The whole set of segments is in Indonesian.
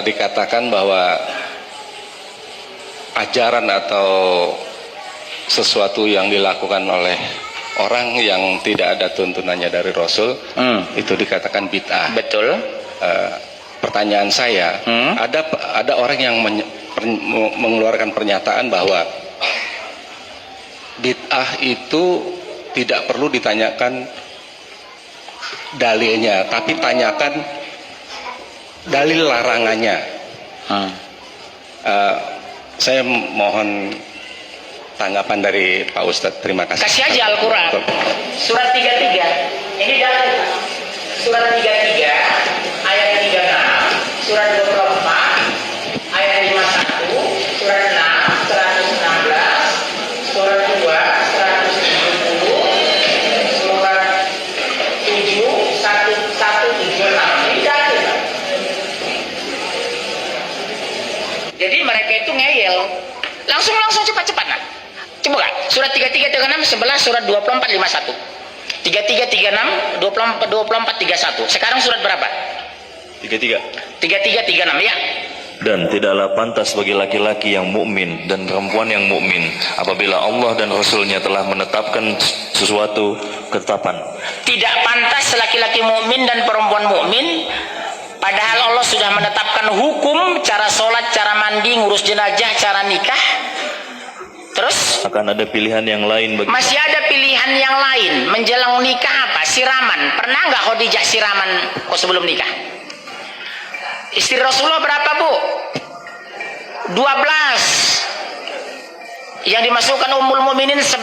dikatakan bahwa ajaran atau sesuatu yang dilakukan oleh orang yang tidak ada tuntunannya dari Rasul itu dikatakan bid'ah. Betul. Pertanyaan saya, ada orang yang mengeluarkan pernyataan bahwa bid'ah itu tidak perlu ditanyakan dalilnya, tapi tanyakan dalil larangannya. Saya mohon tanggapan dari Pak Ustadz. Terima kasih. Kasih aja Al-Quran surat 33 ini dalil. Surat 33 ayat 36, surat 24 ayat 51, surat 6 116, surat 2 170, surat 7 1176. Ini dalil. Jadi mereka itu ngeyel. Langsung cepat nak. Coba kan? Surat 33 36 11, surat 24 51. 33 36 24 31. Sekarang surat berapa? 33 36 ya. Dan tidaklah pantas bagi laki-laki yang mukmin dan perempuan yang mukmin apabila Allah dan Rasulnya telah menetapkan sesuatu ketetapan. Tidak pantas laki-laki mukmin dan perempuan mukmin padahal Allah sudah menetapkan hukum, cara sholat, cara mandi, ngurus jenazah, cara nikah. Terus Akan ada pilihan yang lain bagi masih ada pilihan yang lain menjelang nikah. Apa? Siraman. Pernah nggak Khadijah siraman sebelum nikah? Istri Rasulullah berapa, Bu? 12. Yang dimasukkan Ummul Mukminin 11.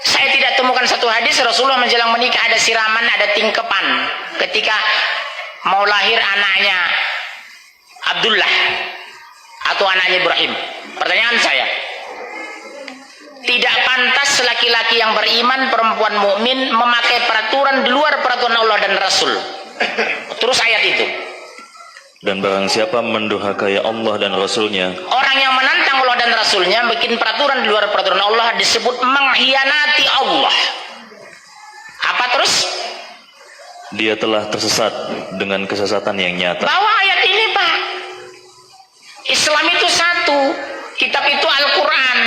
Saya tidak temukan satu hadis Rasulullah menjelang menikah ada siraman, ada tingkepan ketika mau lahir anaknya Abdullah atau anaknya Ibrahim. Pertanyaan saya, tidak pantas laki-laki yang beriman, perempuan mukmin memakai peraturan di luar peraturan Allah dan Rasul. Terus ayat itu. dan barang siapa mendurhakai Allah dan Rasulnya, Orang yang menantang Allah dan Rasulnya bikin peraturan di luar peraturan Allah disebut mengkhianati Allah. Apa terus? dia telah tersesat dengan kesesatan yang nyata. Bawa ayat ini, Pak. Islam itu satu, kitab itu Al-Quran.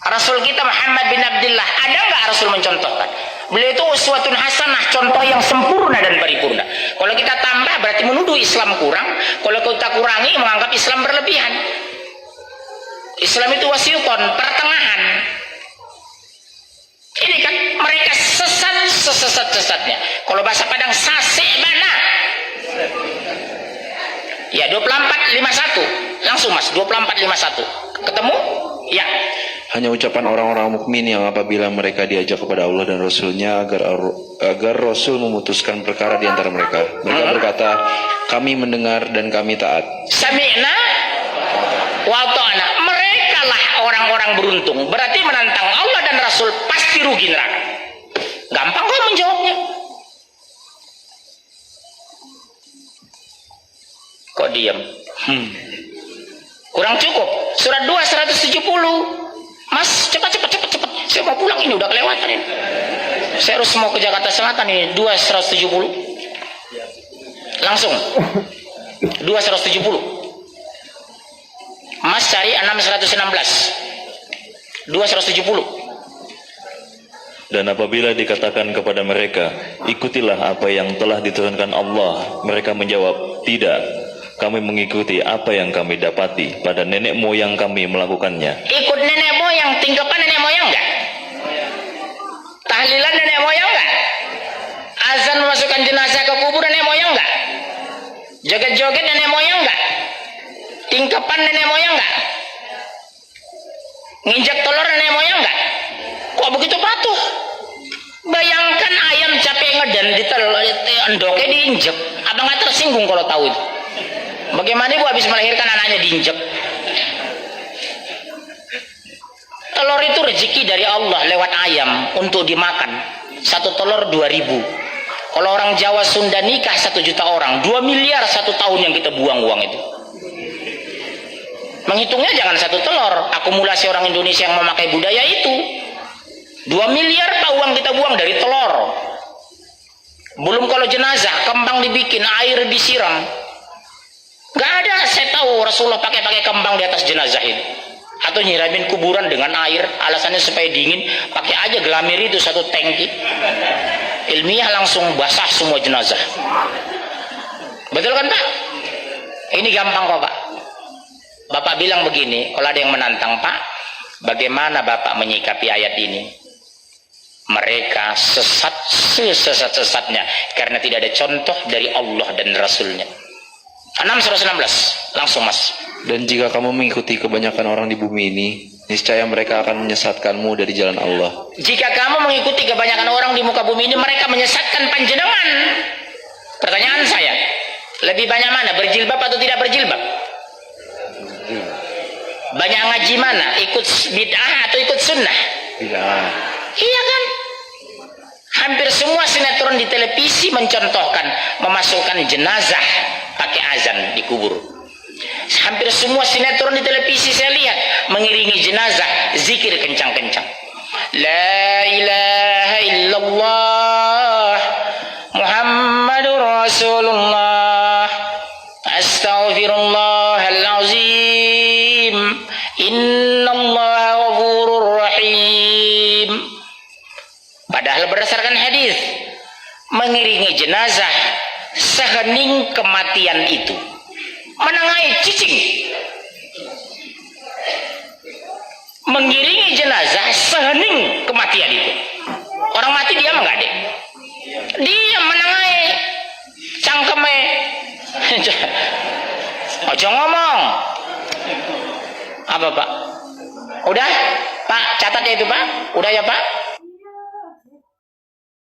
Rasul kita Muhammad bin Abdullah, ada nggak Rasul mencontohkan? Beliau itu uswatun hasanah, contoh yang sempurna dan paripurna. Kalau kita tambah berarti menuduh Islam kurang. Kalau kita kurangi menganggap Islam berlebihan. Islam itu wasiuton, pertengahan. Ini kan mereka sesat-sesatnya. Kalau bahasa Padang sasik mana? Ya 2451. Langsung Mas, 2451. Ketemu? Ya. Hanya ucapan orang-orang mukmin yang apabila mereka diajak kepada Allah dan Rasulnya agar Rasul memutuskan perkara di antara mereka. Mereka berkata, kami mendengar dan kami taat. Sami'na wa ta'na. Mereka lah orang-orang beruntung. Berarti menantang Allah dan Rasul pasti rugi neraka. Gampang kok menjawabnya. Kok diam? Kurang cukup. Surat 2 170. Mas, cepat. Saya mau pulang ini, udah kelewatan ini. Saya harus mau ke Jakarta Selatan ini, 270. Langsung. 270. Mas cari 6116. 270. Dan apabila dikatakan kepada mereka, ikutilah apa yang telah diturunkan Allah, mereka menjawab, tidak, kami mengikuti apa yang kami dapati pada nenek moyang kami melakukannya. Ikut nenek moyang, tingkapan nenek moyang enggak? Tahlilan nenek moyang enggak? Azan memasukkan jenazah ke kubur nenek moyang enggak? Joget-joget nenek moyang enggak? Tingkapan nenek moyang enggak? Nginjak telur nenek moyang enggak? Kok begitu patuh? Bayangkan ayam capek ngeden di endoknya diinjek. Abang nggak tersinggung kalau tahu itu. Bagaimana ibu habis melahirkan anaknya diinjek? Telur itu rezeki dari Allah lewat ayam untuk dimakan. Satu telur 2.000. Kalau orang Jawa Sunda nikah 1 juta orang, 2 miliar 1 tahun yang kita buang uang itu. Menghitungnya jangan 1 telur. Akumulasi orang Indonesia yang memakai budaya itu 2 miliar pak uang kita buang dari telur. Belum kalau jenazah, kembang dibikin, air disiram. Nggak ada. Saya tahu Rasulullah pakai kembang di atas jenazah itu, atau nyiramin kuburan dengan air, alasannya supaya dingin. Pakai aja gelamir itu satu tangki, ilmiah langsung basah semua jenazah. Betul kan Pak? Ini gampang kok Pak. Bapak bilang begini, kalau ada yang menantang, Pak, bagaimana Bapak menyikapi ayat ini? Mereka sesat sesat-sesatnya karena tidak ada contoh dari Allah dan Rasulnya. 6:16 langsung Mas. Dan jika kamu mengikuti kebanyakan orang di bumi ini, niscaya mereka akan menyesatkanmu dari jalan Allah. Jika kamu mengikuti kebanyakan orang di muka bumi ini, mereka menyesatkan panjenengan. Pertanyaan saya, lebih banyak mana, berjilbab atau tidak berjilbab? Banyak ngaji mana, ikut bid'ah atau ikut sunnah? Tidak. Iya kan? Hampir semua sinetron di televisi mencontohkan memasukkan jenazah pakai azan di kubur. Hampir semua sinetron di televisi saya lihat mengiringi jenazah zikir kencang-kencang. La ilaha illallah Muhammadur Rasulullah Astaghfirullahalazim Innallaha ghafurur rahim. Padahal berdasarkan hadis, mengiringi jenazah sehening kematian itu menengahi cicing. Mengiringi jenazah sehening kematian itu. Orang mati diam enggak deh? Diam menengahi cangkeme. Ojo ngomong. Apa Pak? Udah? Pak catat ya itu Pak? Udah ya Pak?